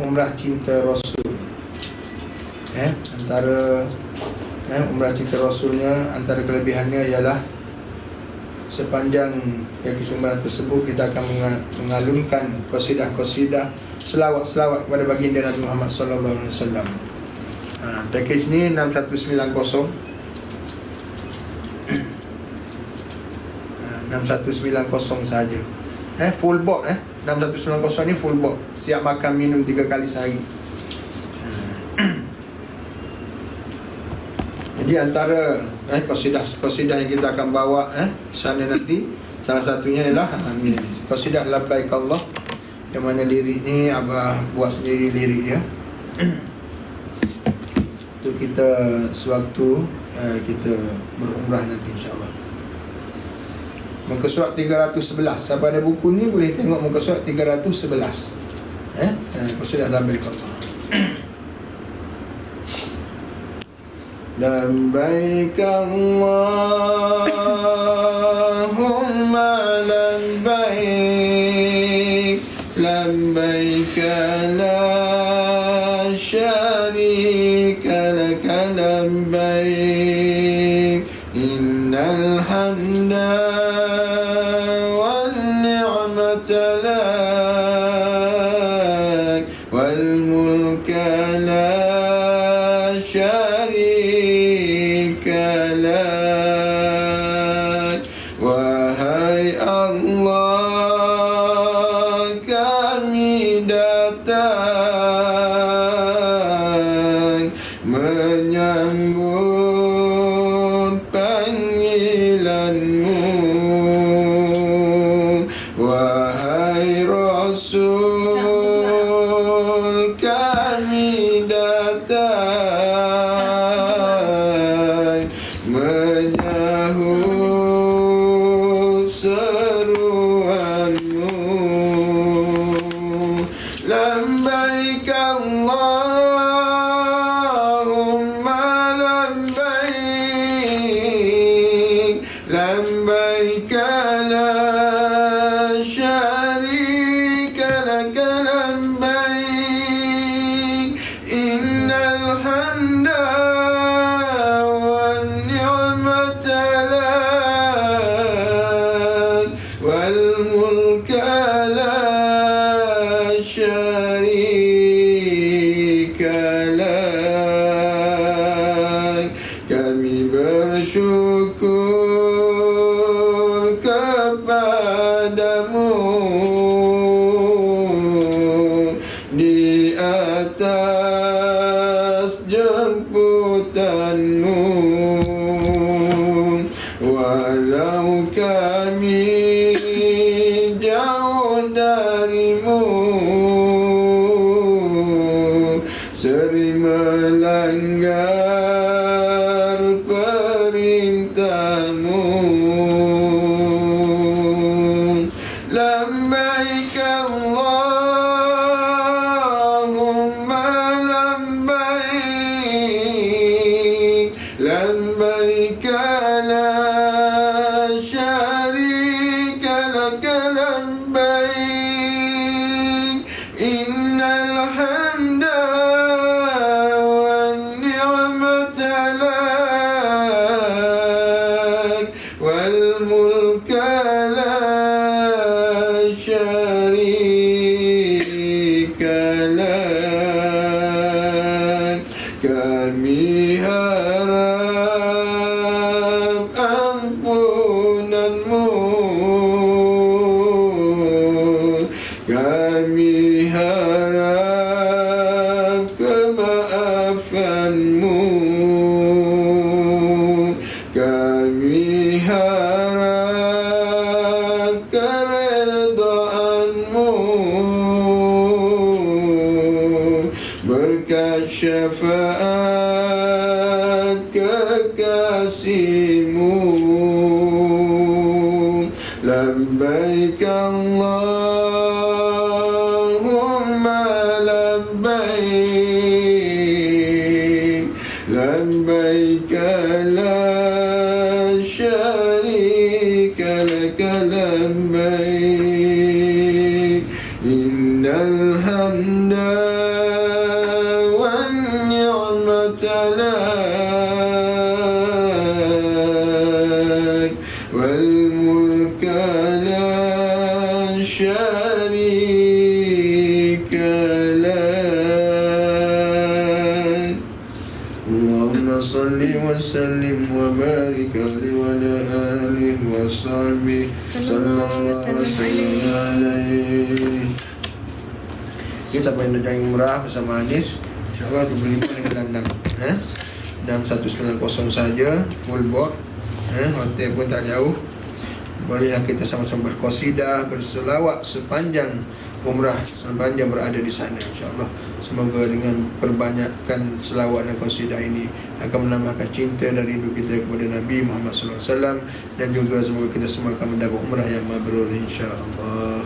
umrah cinta Rasul. Antara umrah cinta Rasulnya, antara kelebihannya ialah sepanjang pergi umrah tersebut kita akan mengalunkan qasidah-qasidah, selawat-selawat kepada baginda Nabi Muhammad sallallahu alaihi wasallam. Package ni 6190. 6190 saja. Full board 6190 ni full board. Siap makan minum 3 kali sehari. Jadi antara qasidah yang kita akan bawa sana nanti, salah satunya ialah qasidah Labbaik Allah, yang mana lirik ni Abah buat sendiri lirik dia. Untuk kita sewaktu kita berumrah nanti insya-Allah. Muka surat 311. Siapa ada buku ni boleh tengok muka surat 311. Qasidah Labbaik Allah. Labbaik Allahumma labbaik, labbaik la syarika laka labbaik, innal hamda wan ni'mata lak, wal mulka la wahai Allah, kami datang menyambut panggilanmu. Wahai Rasul, kami datang menyahut seruanmu. Labbaik Allahumma labbaik, labbaik la syarika laka labbaik, innal hamda wan ni'mata lak, wal mulka la syarika lak. Kami bersyukur kepadamu di atas jemputanmu, walau kami jauh darimu, sering melanggar perintahmu. Labbaik Allahumma labbaik, labbaik la syarika laka labbaik, innal hamda wan ni'mata lak, wal mulka la syarika lak. Kami harap ampunanmu, kami harap kemaafanmu, kami harap keredaanmu, berkat syafaat kekasihmu. Labbaik Allahumma labbaik, labbaik la syarika laka labbaik, innal hamda الحمد والنعمة لك والملك لا شريك لك اللهم صل وسلم وبارك عليه وعلى آله وصحبه صلى الله وسلم عليه. Okay, siapa yang nak join umrah bersama Anis, InsyaAllah 25 dengan 6 6190 saja, full board, hotel pun tak jauh. Bolehlah kita sama-sama berqasidah, berselawat sepanjang umrah, sepanjang berada di sana, insyaAllah. Semoga dengan perbanyakkan selawat dan qasidah ini akan menambahkan cinta dan rindu kita kepada Nabi Muhammad SAW, dan juga semoga kita semua akan mendapat umrah yang mabrur, insyaAllah.